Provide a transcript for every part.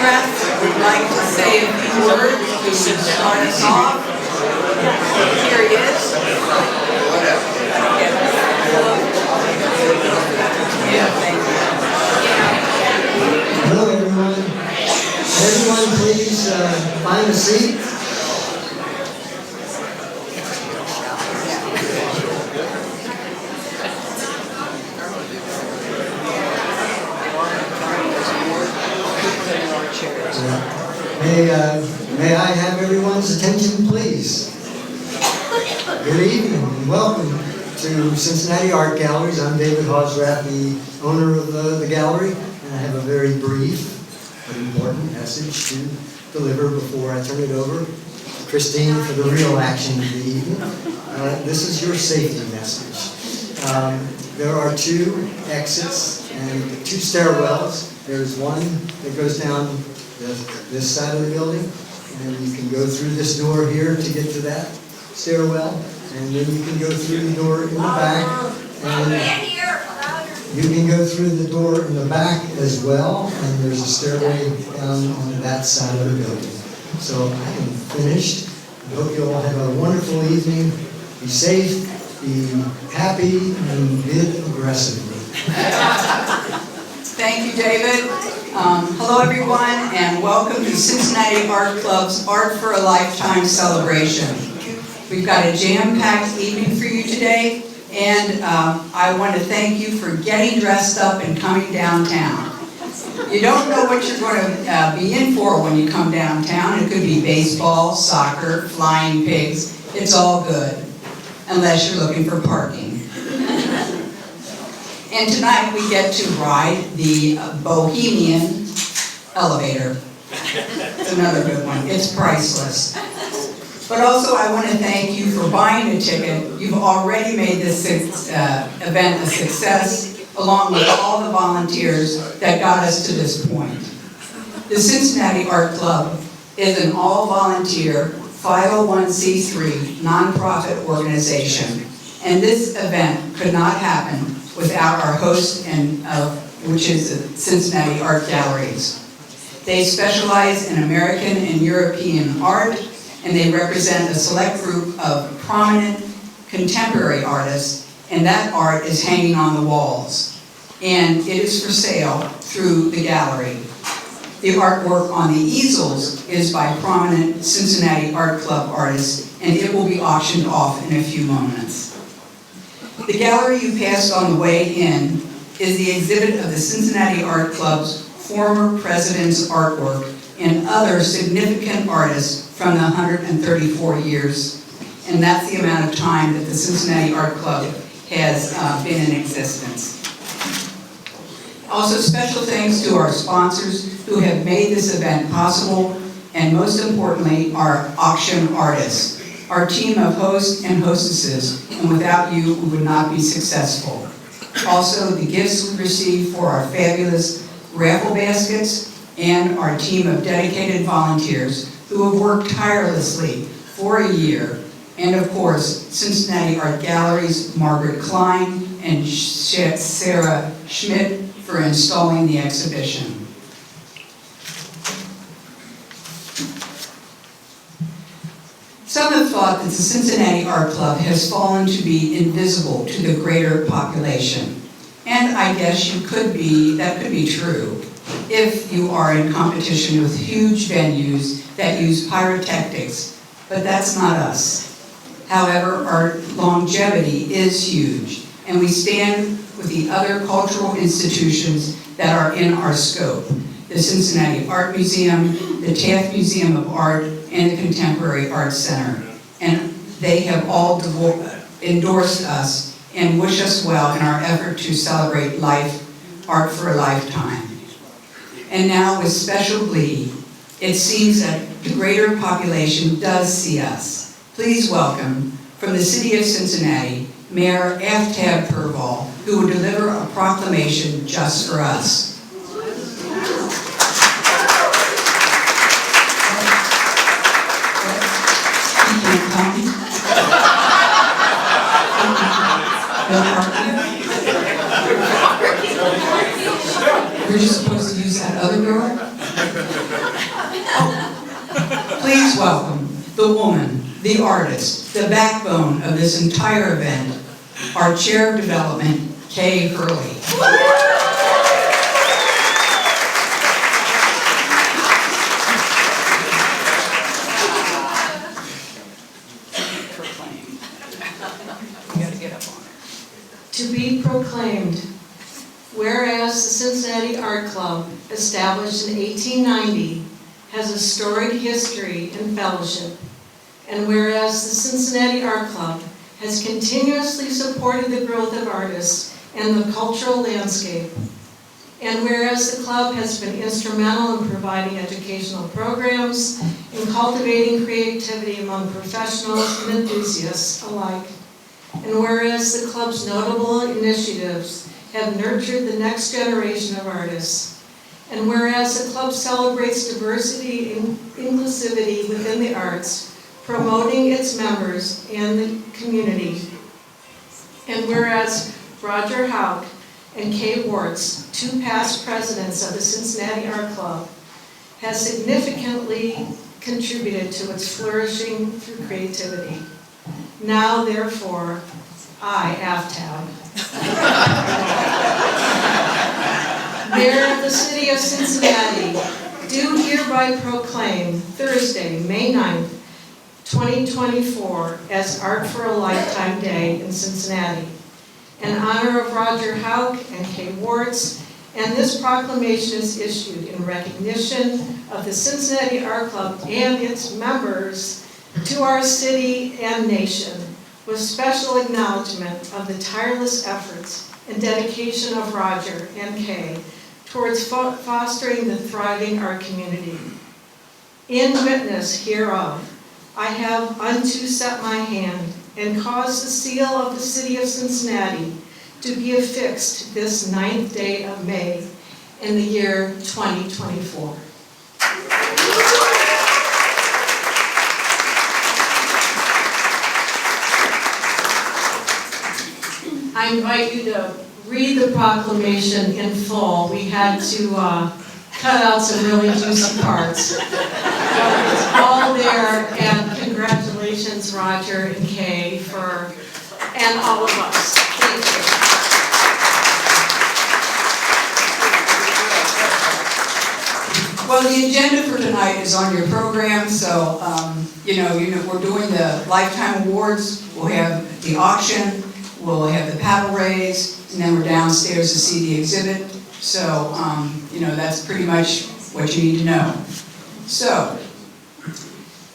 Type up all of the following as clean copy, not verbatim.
Hosrath would like to say a few words to start us off. Here he is. Hello, everyone. Everyone, please find a seat. May I have everyone's attention, please? Good evening and welcome to Cincinnati Art Galleries. I'm David Hosrath, the owner of the gallery, and I have a very brief but important message to deliver before I turn it over to Christine for the real action of the evening. This is your safety message. There are two exits and two stairwells. There's one that goes down this side of the building, and you can go through this door here to get to that stairwell, and then you can go through the door in the back, and you can go through the door in the back as well, and there's a stairway down on that side of the building. So I am finished. I hope you all have a wonderful evening. Be safe, be happy, and bid aggressively. Thank you, David. Hello, everyone, and welcome to Cincinnati Art Club's Art for a Lifetime celebration. We've got a jam-packed evening for you today, and I want to thank you for getting dressed up and coming downtown. You don't know what you're going to be in for when you come downtown. It could be baseball, soccer, flying pigs. It's all good, unless you're looking for parking. And tonight we get to ride the Bohemian elevator. It's another good one. It's priceless. But also I want to thank you for buying a ticket. You've already made this event a success, along with all the volunteers that got us to this point. The Cincinnati Art Club is an all-volunteer 501c3 nonprofit organization, and this event could not happen without our host, which is the Cincinnati Art Galleries. They specialize in American and European art, and they represent a select group of prominent contemporary artists, and that art is hanging on the walls. And it is for sale through the gallery. The artwork on the easels is by prominent Cincinnati Art Club artists, and it will be auctioned off in a few moments. The gallery you passed on the way in is the exhibit of the Cincinnati Art Club's former president's artwork and other significant artists from the 134 years, and that's the amount of time that the Cincinnati Art Club has been in existence. Also, special thanks to our sponsors who have made this event possible, and most importantly, our auction artists, our team of hosts and hostesses, and without you, we would not be successful. Also, the gifts we received for our fabulous raffle baskets, and our team of dedicated volunteers who have worked tirelessly for a year, and of course, Cincinnati Art Galleries, Margaret Klein, and Sarah Schmidt for installing the exhibition. Some have thought that the Cincinnati Art Club has fallen to be invisible to the greater population. And I guess that could be true if you are in competition with huge venues that use pyrotechnics, but that's not us. However, our longevity is huge, and we stand with the other cultural institutions that are in our scope: the Cincinnati Art Museum, the Taft Museum of Art, and the Contemporary Arts Center. And they have all endorsed us and wish us well in our effort to celebrate life, art for a lifetime. And now with special glee, it seems that the greater population does see us. Please welcome, from the city of Cincinnati, Mayor Aftab Purval, who will deliver a proclamation just for us. Were you supposed to use that other girl? Please welcome the woman, the artist, the backbone of this entire event, our Chair of Development, Kay Hurley. You gotta get up on it. To be proclaimed, whereas the Cincinnati Art Club, established in 1890, has a storied history and fellowship, and whereas the Cincinnati Art Club has continuously supported the growth of artists and the cultural landscape, and whereas the club has been instrumental in providing educational programs and cultivating creativity among professionals and enthusiasts alike, and whereas the club's notable initiatives have nurtured the next generation of artists, and whereas the club celebrates diversity and inclusivity within the arts, promoting its members and the community, and whereas Roger Hauk and Kay Wartz, two past presidents of the Cincinnati Art Club, has significantly contributed to its flourishing through creativity. Now, therefore, I, AFTAB, Mayor of the City of Cincinnati, do hereby proclaim Thursday, May 9th, 2024 as Art for a Lifetime Day in Cincinnati, in honor of Roger Hauk and Kay Wartz, and this proclamation is issued in recognition of the Cincinnati Art Club and its members to our city and nation, with special acknowledgement of the tireless efforts and dedication of Roger and Kay towards fostering the thriving art community. In witness hereof, I have unto set my hand and caused the seal of the City of Cincinnati to be affixed this 9th day of May in the year 2024. I invite you to read the proclamation in full. We had to cut out some really juicy parts. It's all there, and congratulations, Roger and Kay, and all of us. Thank you. Well, the agenda for tonight is on your program, so, we're doing the Lifetime Awards, we'll have the auction, we'll have the paddle raise, and then we're downstairs to see the exhibit. So, that's pretty much what you need to know. So,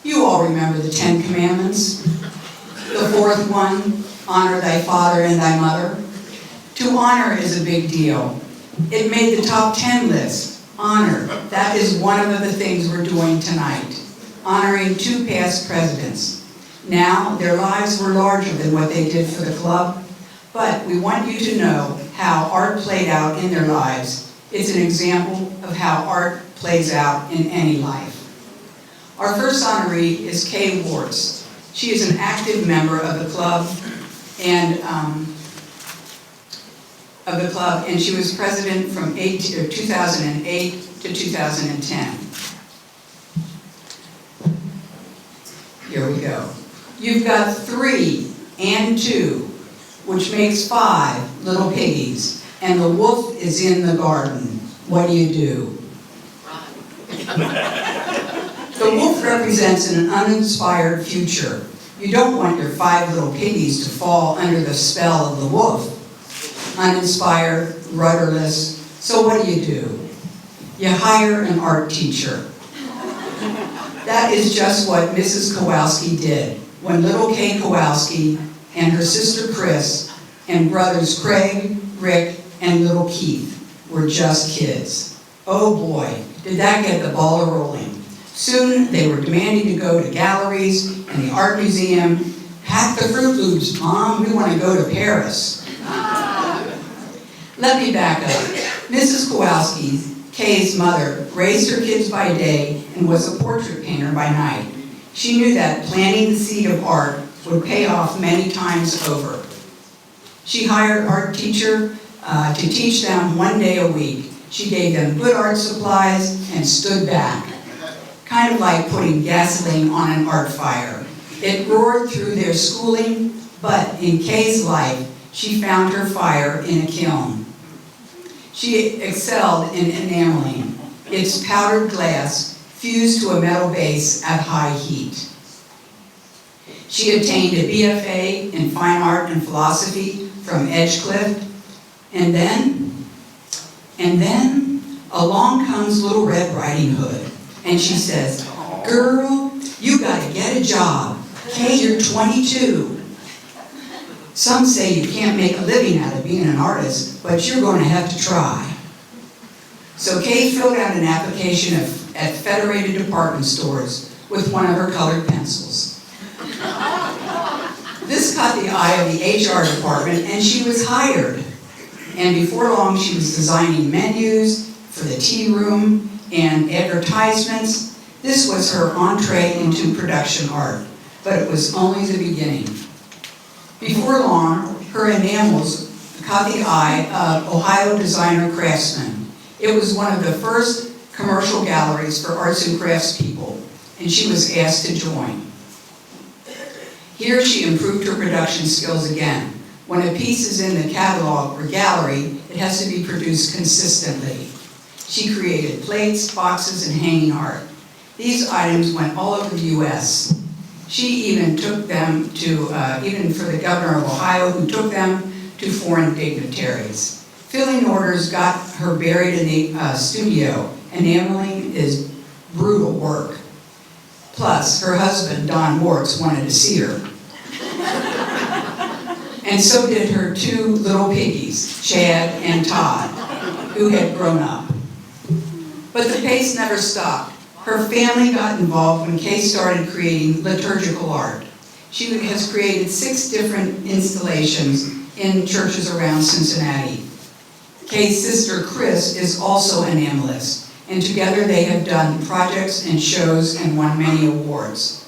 you all remember the 10 Commandments. The fourth one, honor thy father and thy mother. To honor is a big deal. It made the top 10 list. Honor, that is one of the things we're doing tonight. Honoring two past presidents. Now, their lives were larger than what they did for the club, but we want you to know how art played out in their lives. It's an example of how art plays out in any life. Our first honoree is Kay Wartz. She is an active member of the club, and she was president from 2008 to 2010. Here we go. You've got 3 and 2, which makes 5 little piggies, and the wolf is in the garden. What do? The wolf represents an uninspired future. You don't want your 5 little piggies to fall under the spell of the wolf. Uninspired, rudderless. So what do? You hire an art teacher. That is just what Mrs. Kowalski did when little Kay Kowalski and her sister Chris and brothers Craig, Rick, and little Keith were just kids. Oh boy, did that get the ball rolling. Soon they were demanding to go to galleries and the art museum. Pack the Fruit Loops, Mom, we want to go to Paris. Let me back up. Mrs. Kowalski, Kay's mother, raised her kids by day and was a portrait painter by night. She knew that planting the seed of art would pay off many times over. She hired an art teacher to teach them 1 day a week, She gave them good art supplies and stood back, kind of like putting gasoline on an art fire. It roared through their schooling, but in Kay's life, she found her fire in a kiln. She excelled in enameling. It's powdered glass fused to a metal base at high heat. She obtained a BFA in Fine Art and Philosophy from Edgecliff, and then along comes Little Red Riding Hood, and she says, "Girl, you gotta get a job. Kay, you're 22. Some say you can't make a living out of being an artist, but you're going to have to try." So Kay filled out an application at Federated Department Stores with one of her colored pencils. This caught the eye of the HR department, and she was hired. And before long, she was designing menus for the tea room and advertisements. This was her entree into production art, but it was only the beginning. Before long, her enamels caught the eye of Ohio Designer Craftsman. It was one of the first commercial galleries for arts and crafts people, and she was asked to join. Here she improved her production skills again. When a piece is in the catalog or gallery, it has to be produced consistently. She created plates, boxes, and hanging art. These items went all over the U.S. She even took them to, even for the governor of Ohio, who took them to foreign dignitaries. Filling orders got her buried in the studio. Enameling is brutal work. Plus, her husband, Don Wartz, wanted to see her. And so did her two little piggies, Chad and Todd, who had grown up. But the pace never stopped. Her family got involved when Kay started creating liturgical art. She has created 6 different installations in churches around Cincinnati. Kay's sister, Chris, is also an enamelist, and together they have done projects and shows and won many awards.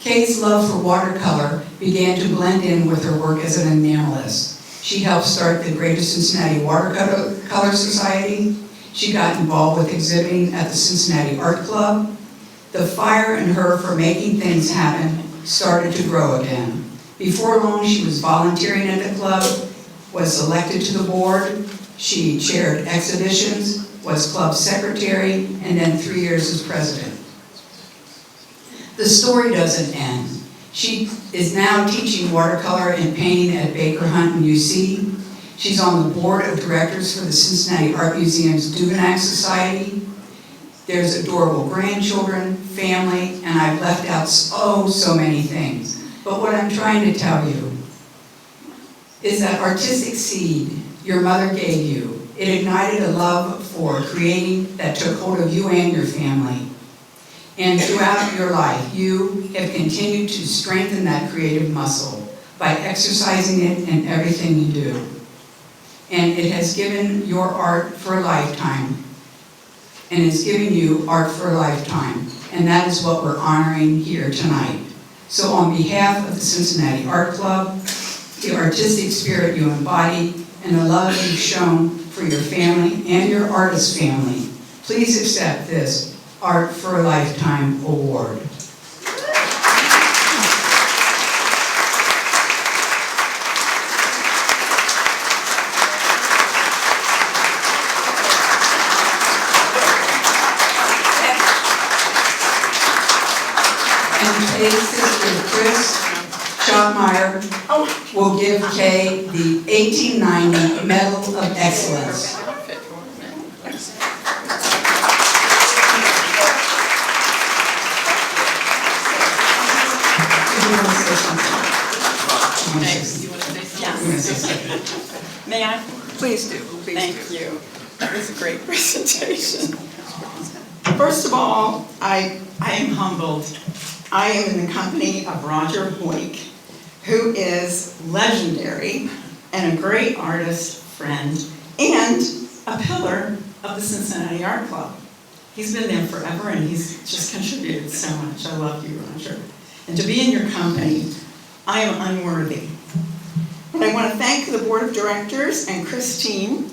Kay's love for watercolor began to blend in with her work as an enamelist. She helped start the Greater Cincinnati Watercolor Society. She got involved with exhibiting at the Cincinnati Art Club. The fire in her for making things happen started to grow again. Before long, she was volunteering at the club, was elected to the board. She chaired exhibitions, was club secretary, and then 3 years as president. The story doesn't end. She is now teaching watercolor and painting at Baker Hunt and UC. She's on the board of directors for the Cincinnati Art Museum's Duvenack Society. There's adorable grandchildren, family, and I've left out so many things. But what I'm trying to tell you is that artistic seed your mother gave you, it ignited a love for creating that took hold of you and your family. And throughout your life, you have continued to strengthen that creative muscle by exercising it in everything you do. And it has given your art for a lifetime, and it's giving you art for a lifetime. And that is what we're honoring here tonight. So on behalf of the Cincinnati Art Club, the artistic spirit you embody, and the love you've shown for your family and your artist family, please accept this Art for a Lifetime Award. And Kay's sister, Chris Schottmeyer, will give Kay the 1890 Medal of Excellence. May I? Please do. Thank you. That was a great presentation. First of all, I am humbled. I am in the company of Roger Hoyk, who is legendary and a great artist friend and a pillar of the Cincinnati Art Club. He's been there forever and he's just contributed so much. I love you, Roger. And to be in your company, I am unworthy. And I want to thank the board of directors and Christine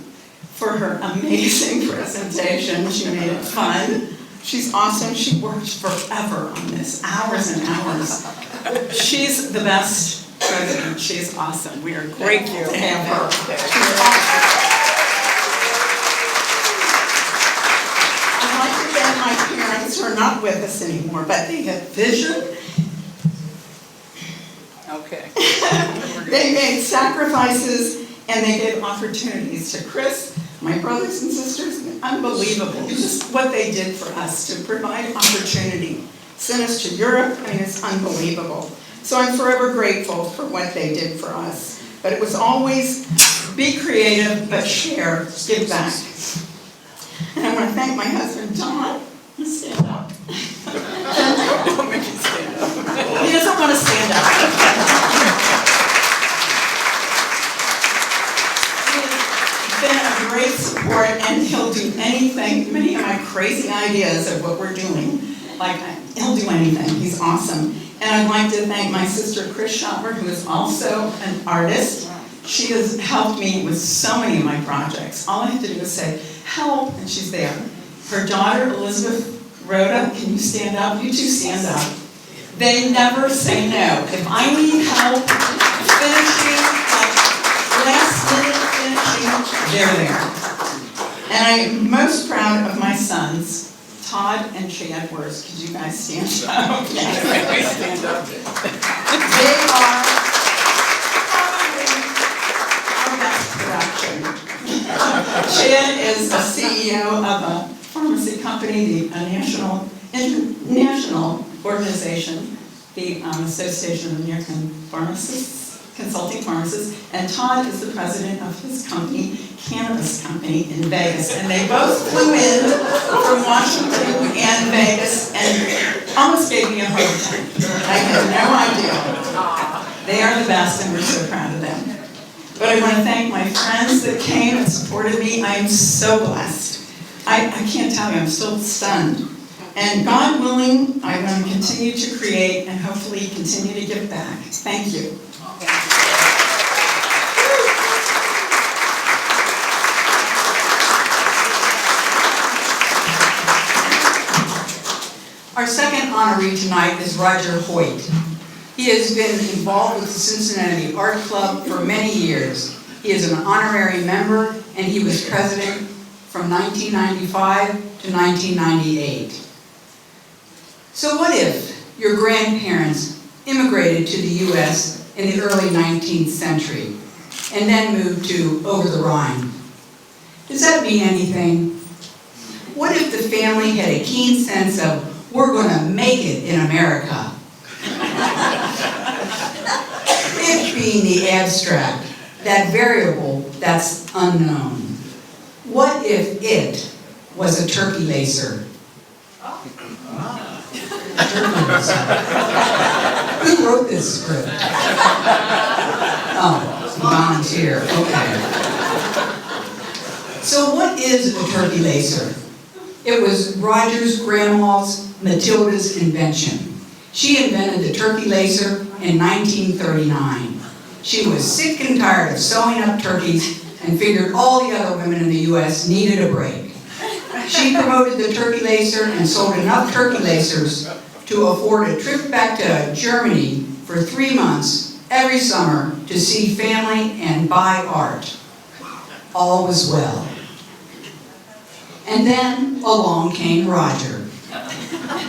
for her amazing presentation. She made it fun. She's awesome. She worked forever on this, hours and hours. She's the best president. She's awesome. We are grateful to have her. She's awesome. I'd like to thank my parents who are not with us anymore, but they had vision. Okay. They made sacrifices and they gave opportunities to Chris, my brothers and sisters. Unbelievable, just what they did for us to provide opportunity. Sent us to Europe, I mean, it's unbelievable. So I'm forever grateful for what they did for us. But it was always be creative, but share, give back. And I want to thank my husband, John. Stand up. Don't make me stand up. He doesn't want to stand up. He's been a great support, and he'll do anything. Many of my crazy ideas of what we're doing, like he'll do anything. He's awesome. And I'd like to thank my sister, Chris Schopper, who is also an artist. She has helped me with so many of my projects. All I have to do is say, help, and she's there. Her daughter, Elizabeth Rhoda, can you stand up? You two stand up. They never say no. If I need help finishing, like last minute finishing, they're there. And I am most proud of my sons, Todd and Chad Worst. Could you guys stand up? Yes. Stand up. They are probably our best production. Chad is the CEO of a pharmacy company, a international organization, the Association of American Pharmacists, Consulting Pharmacists, and Todd is the president of his company, Cannabis Company in Vegas. And they both flew in from Washington and Vegas and almost gave me a heart attack. I had no idea. They are the best and we're so proud of them. But I want to thank my friends that came and supported me. I am so blessed. I can't tell you, I'm still stunned. And God willing, I want to continue to create and hopefully continue to give back. Thank you. Our second honoree tonight is Roger Hoyt. He has been involved with the Cincinnati Art Club for many years. He is an honorary member and he was president from 1995 to 1998. So what if your grandparents immigrated to the U.S. in the early 19th century and then moved to over the Rhine? Does that mean anything? What if the family had a keen sense of, we're going to make it in America? It being the abstract, that variable that's unknown. What if it was a turkey lacer? Who wrote this script? Oh, volunteer, okay. So what is a turkey lacer? It was Roger's grandma's, Matilda's invention. She invented the turkey lacer in 1939. She was sick and tired of sewing up turkeys and figured all the other women in the U.S. needed a break. She promoted the turkey lacer and sold enough turkey lacers to afford a trip back to Germany for 3 months every summer to see family and buy art. All was well. And then along came Roger.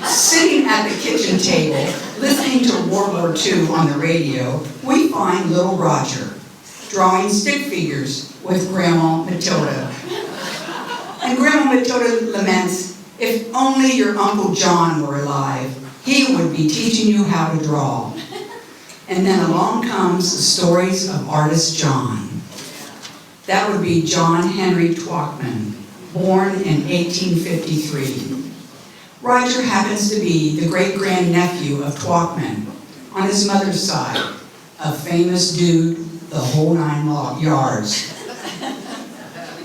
Sitting at the kitchen table, listening to World War II on the radio, we find little Roger drawing stick figures with Grandma Matilda. And Grandma Matilda laments, if only your Uncle John were alive, he would be teaching you how to draw. And then along comes the stories of artist John. That would be John Henry Twachtman, born in 1853. Roger happens to be the great-grandnephew of Twachtman, on his mother's side, a famous dude, the whole 9 yards.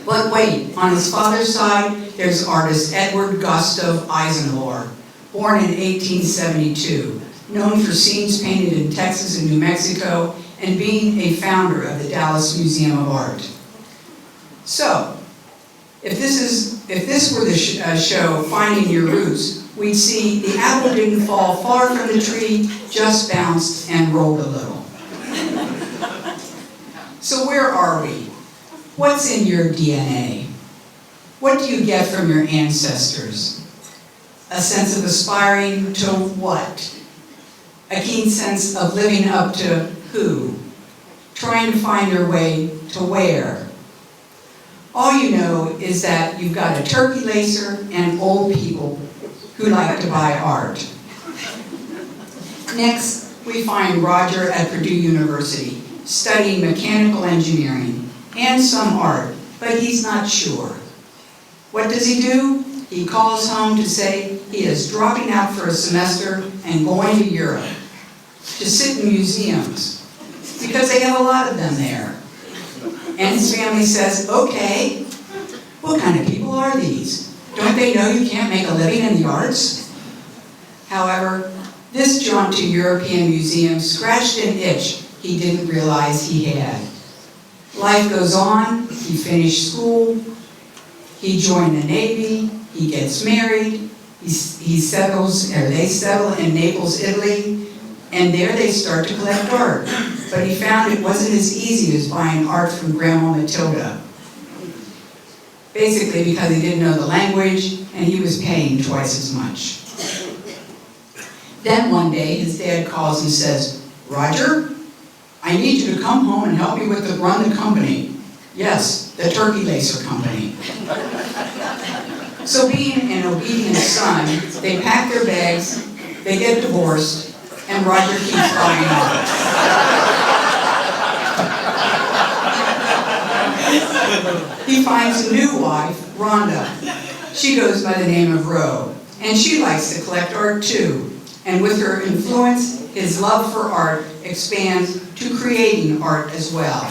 But wait, on his father's side, there's artist Edward Gustav Eisenlohr, born in 1872, known for scenes painted in Texas and New Mexico, and being a founder of the Dallas Museum of Art. So, If this were the show, Finding Your Roots, we'd see the apple didn't fall far from the tree, just bounced and rolled a little. So where are we? What's in your DNA? What do you get from your ancestors? A sense of aspiring to what? A keen sense of living up to who? Trying to find your way to where? All you know is that you've got a turkey lacer and old people who like to buy art. Next, we find Roger at Purdue University, studying mechanical engineering and some art, but he's not sure. What does he do? He calls home to say he is dropping out for a semester and going to Europe to sit in museums, because they have a lot of them there. And his family says, okay, what kind of people are these? Don't they know you can't make a living in the arts? However, this jaunt to European museums scratched an itch he didn't realize he had. Life goes on, he finished school, he joined the Navy, he gets married, they settle in Naples, Italy, and there they start to collect art. But he found it wasn't as easy as buying art from Grandma Matilda. Basically because he didn't know the language and he was paying twice as much. Then one day his dad calls and says, Roger, I need you to come home and help me run the company. Yes, the Turkey Lacer Company. So being an obedient son, they pack their bags, they get divorced, and Roger keeps buying art. He finds a new wife, Rhonda. She goes by the name of Ro, and she likes to collect art too. And with her influence, his love for art expands to creating art as well.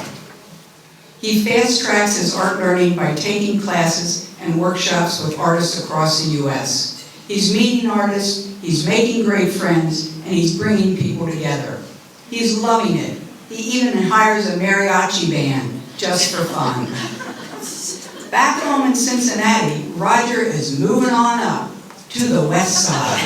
He fast-tracks his art learning by taking classes and workshops with artists across the U.S. He's meeting artists, he's making great friends, and he's bringing people together. He's loving it. He even hires a mariachi band just for fun. Back home in Cincinnati, Roger is moving on up to the west side.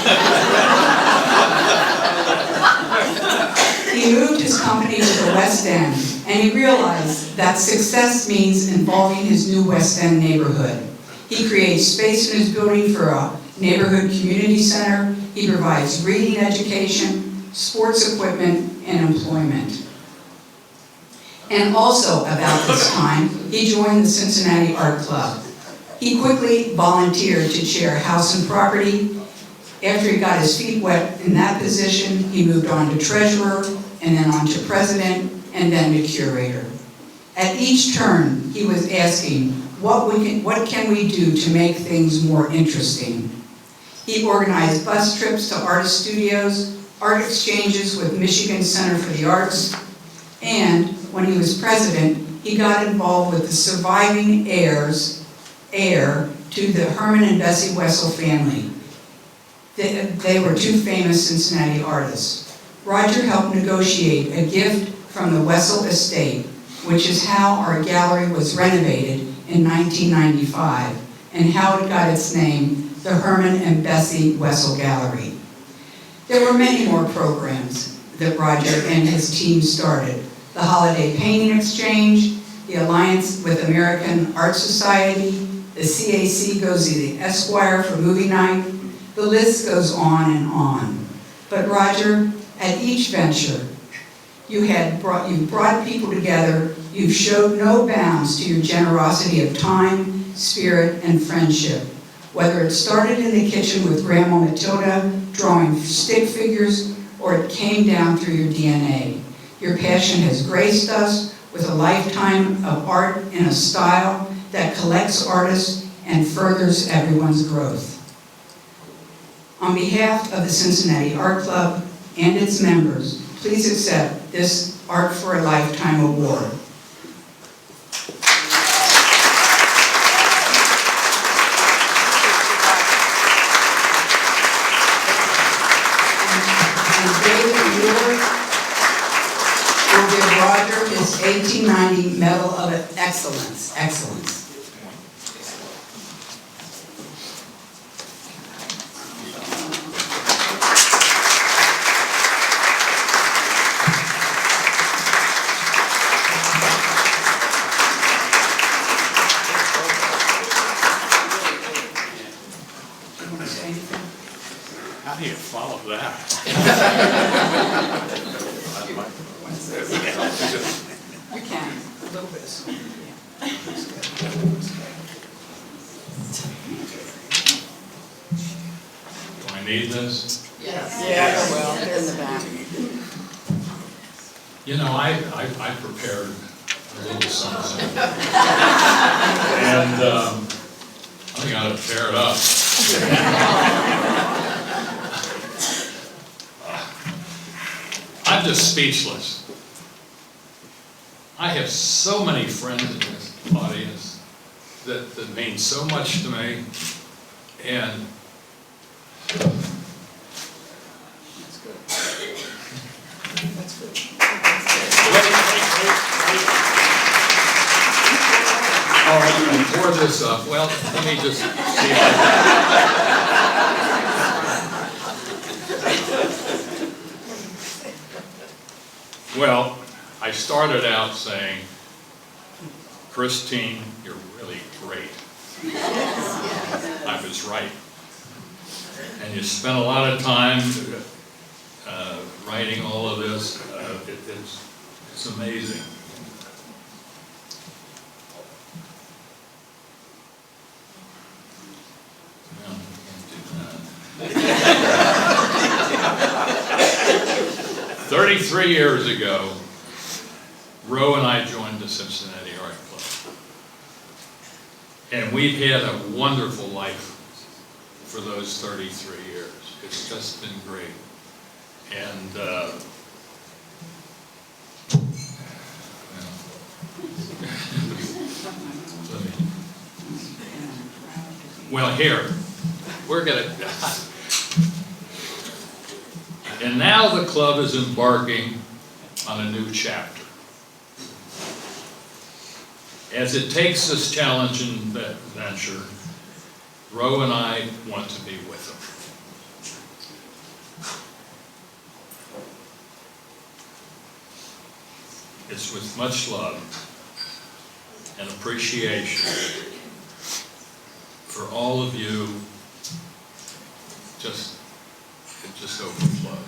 He moved his company to the West End, and he realized that success means involving his new West End neighborhood. He creates space in his building for a neighborhood community center. He provides reading education, sports equipment, and employment. And also about this time, he joined the Cincinnati Art Club. He quickly volunteered to chair House and Property. After he got his feet wet in that position, he moved on to treasurer, and then on to president, and then to curator. At each turn, he was asking, what can we do to make things more interesting? He organized bus trips to artist studios, art exchanges with Michigan Center for the Arts, and when he was president, he got involved with the surviving heir to the Herman and Bessie Wessel family. They were two famous Cincinnati artists. Roger helped negotiate a gift from the Wessel estate, which is how our gallery was renovated in 1995, and how it got its name, the Herman and Bessie Wessel Gallery. There were many more programs that Roger and his team started. The Holiday Painting Exchange, the Alliance with American Art Society, the CAC goes to the Esquire for movie night. The list goes on and on. But Roger, at each venture, you brought people together. You've showed no bounds to your generosity of time, spirit, and friendship. Whether it started in the kitchen with Grandma Matilda, drawing stick figures, or it came down through your DNA. Your passion has graced us with a lifetime of art in a style that collects artists and furthers everyone's growth. On behalf of the Cincinnati Art Club and its members, please accept this Art for a Lifetime Award. And David Mueller will give Roger his 1890 Medal of Excellence. follow that. We can, a little bit. Do I need this? Yeah, well, they're in the back. You know, I prepared a little something. And I gotta tear it up. I'm just speechless. I have so many friends in this audience that mean so much to me. And That's good. That's good. oh, are you gonna pour this up? Well, let me just see if Well, I started out saying, Christine, you're really great. I was right. And you spent a lot of time writing all of this. It's amazing. No, I can't do that. 33 years ago, Roe and I joined the Cincinnati Art Club. And we've had a wonderful life for those 33 years. It's just been great. And well, here, we're gonna, and now the club is embarking on a new chapter. As it takes this challenge and venture, Roe and I want to be with them. It's with much love and appreciation for all of you. It just overflows.